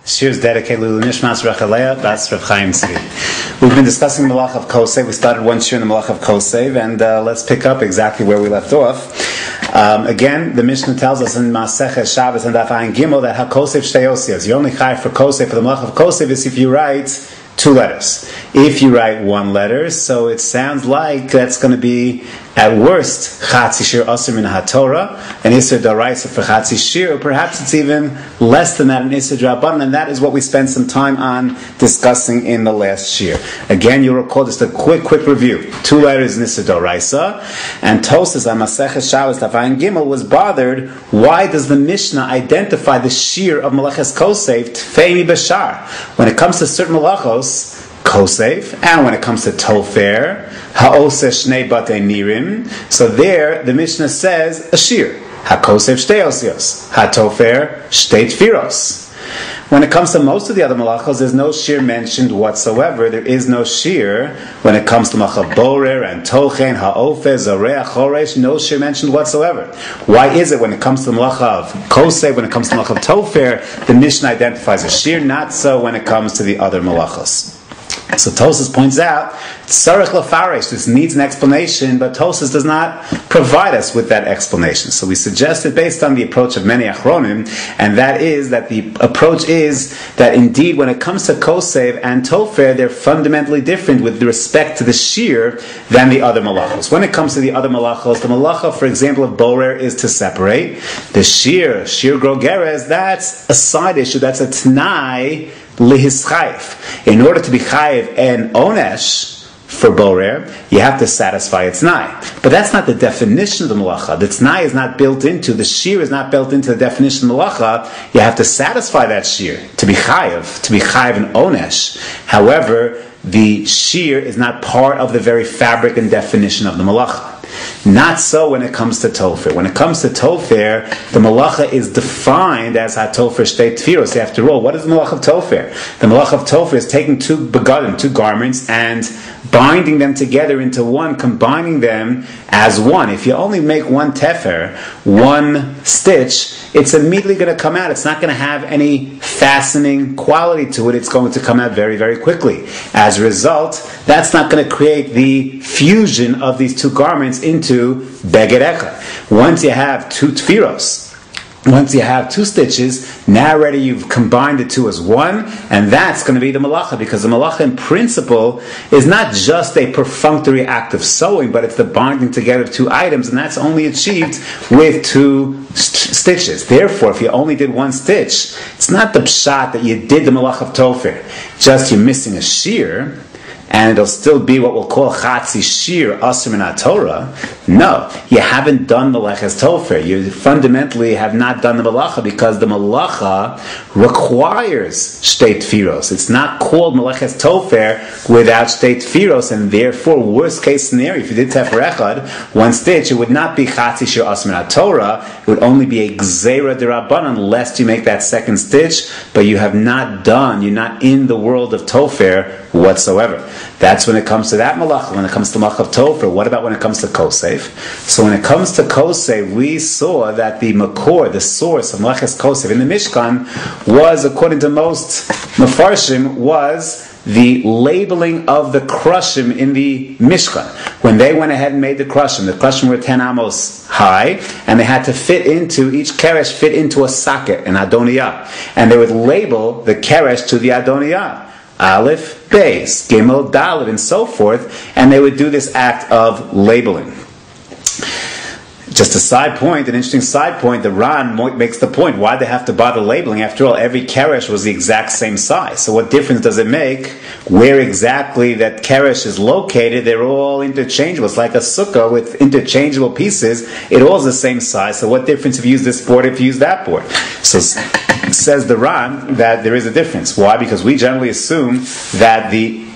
Shir is dedicated to Nishmas Rachalea, that's Rav Chaim Tzvi. We've been discussing the Melacha of Kotev. We started one shir in the Melacha of Kotev, and let's pick up exactly where we left off. Again, the Mishnah tells us in Masechet Shabbos and Daf Ayin Gimel that HaKotev Shtei Osios. You're only chayav for Kotev, for the Melacha of Kotev, is if you write two letters. If you write one letter, so it sounds like that's going to be, at worst, Chatzi Shir Asr Min HaTorah, an Isser D'Oraisa for Chatzi Shir, or perhaps it's even less than that, an Isser D'Rabbanan, and that is what we spent some time on discussing in the last shir. Again, you'll recall just a quick review. Two letters in Isser D'Oraisa, and Tosas on Masechet Shabbos Daf Ayin Gimel was bothered, why does the Mishnah identify the shir of Melaches Kosev, Tfei Mi Bashar? When it comes to certain Melachos, Kosev, and when it comes to Tofer, Ha'oseh Shnei Batei Nirim, so there the Mishnah says a shir, HaKosev Shtei Osios, HaTofer Shtei Tfiros. When it comes to most of the other malachos, there's no shir mentioned whatsoever. There is no shir when it comes to Malacha Borer and Tochen, Ha'ofeh, Zoreach, Choresh, no shir mentioned whatsoever. Why is it when it comes to the Malacha of Kosev, when it comes to the Malacha of Tofer, the Mishnah identifies a shir, not so when it comes to the other malachos? So Tosas points out, Tzarech Lafaresh, this needs an explanation, but Tosas does not provide us with that explanation. So we suggested, based on the approach of many Achronim, and that is that the approach is that indeed when it comes to Kosev and Tofer, they're fundamentally different with respect to the shir than the other malachos. When it comes to the other malachos, the malacha, for example, of Borer is to separate. The shir Grogeres, that's a side issue, that's a T'nai Lihischayif. In order to be chayiv and onesh for borer, you have to satisfy its t'nai. But that's not the definition of the malacha. The t'nai is not built into, the shir is not built into the definition of the malacha. You have to satisfy that shir to be chayiv and onesh. However, the shir is not part of the very fabric and definition of the malacha. Not so when it comes to Tofer. When it comes to Tofer, the Melacha is defined as HaTofer Shtei Tfiros. After all, what is the Melacha of Tofer? The Melacha of Tofer is taking two begadim, two garments, and binding them together into one, combining them as one. If you only make one tefer, one stitch, it's immediately going to come out. It's not going to have any fastening quality to it. It's going to come out very, very quickly. As a result, that's not going to create the fusion of these two garments into beged echad. Once you have two tfiros, once you have two stitches, now already you've combined the two as one, and that's going to be the malacha, because the malacha in principle is not just a perfunctory act of sewing, but it's the binding together of two items, and that's only achieved with two stitches. Therefore, if you only did one stitch, it's not the pshat that you did the malacha of tofer, just you're missing a shear, and it'll still be what we'll call Chatzi Shir Asr Min HaTorah. No, you haven't done Meleches Tofer. You fundamentally have not done the Melacha, because the Melacha requires Shtei Tfiros. It's not called Meleches Tofer without Shtei Tfiros, and therefore, worst case scenario, if you did Tefer Echad, one stitch, it would not be Chatzi Shir Asr Min HaTorah. It would only be a Gzeira D'Rabbanan unless you make that second stitch, but you have not done, you're not in the world of Tofer whatsoever. That's when it comes to that malacha. When it comes to malacha of Tofer, what about when it comes to Kosev? So when it comes to Kosev, we saw that the makor, the source of Melaches Kosev in the Mishkan was, according to most Mefarshim, was the labeling of the krushim in the Mishkan. When they went ahead and made the krushim were 10 amos high, and they had to fit into, each keresh fit into a socket, an adoniyah. And they would label the keresh to the adoniyah. Aleph, Beis, Gimel, Dalet, and so forth, and they would do this act of labeling. Just a side point, an interesting side point, the Ran makes the point, why they have to bother labeling? After all, every keresh was the exact same size. So what difference does it make where exactly that keresh is located? They're all interchangeable. It's like a sukkah with interchangeable pieces. It all is the same size. So what difference if you use this board, if you use that board? So says the Ran that there is a difference. Why? Because we generally assume that the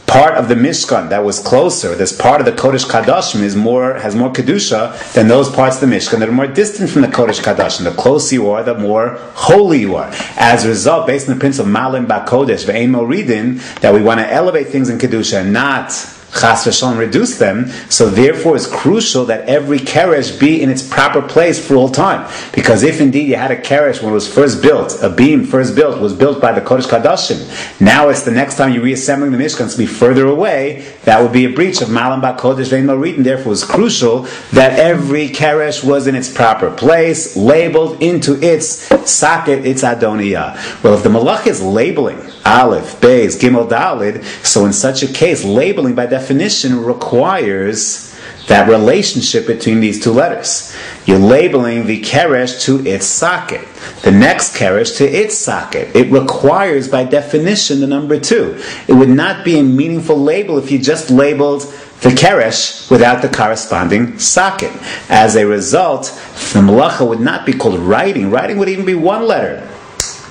part of the Mishkan that was closer, this part of the Kodesh Kadashim has more Kedusha than those parts of the Mishkan that are more distant from the Kodesh Kadashim. The closer you are, the more holy you are. As a result, based on the principle of Malim Ba Kodesh Ve'ein Moridin, that we want to elevate things in Kedusha and not chas v'shalom reduce them. So therefore it's crucial that every keresh be in its proper place for all time. Because if indeed you had a keresh when it was first built, a beam first built, was built by the Kodesh Kadashim, now it's the next time you're reassembling the Mishkan to be further away, that would be a breach of Malam Kodesh Vein Marit, and therefore it's crucial that every keresh was in its proper place, labeled into its socket, its Adoniyah. Well, if the Melacha is labeling Aleph, Beis, Gimel, Dalid, so in such a case, labeling by definition requires that relationship between these two letters. You're labeling the keresh to its socket, the next keresh to its socket. It requires by definition the number 2. It would not be a meaningful label if you just labeled the keresh without the corresponding socket. As a result, the Melacha would not be called writing. Writing would even be one letter.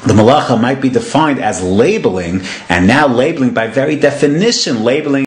The Melacha might be defined as labeling, and now labeling by very definition, labeling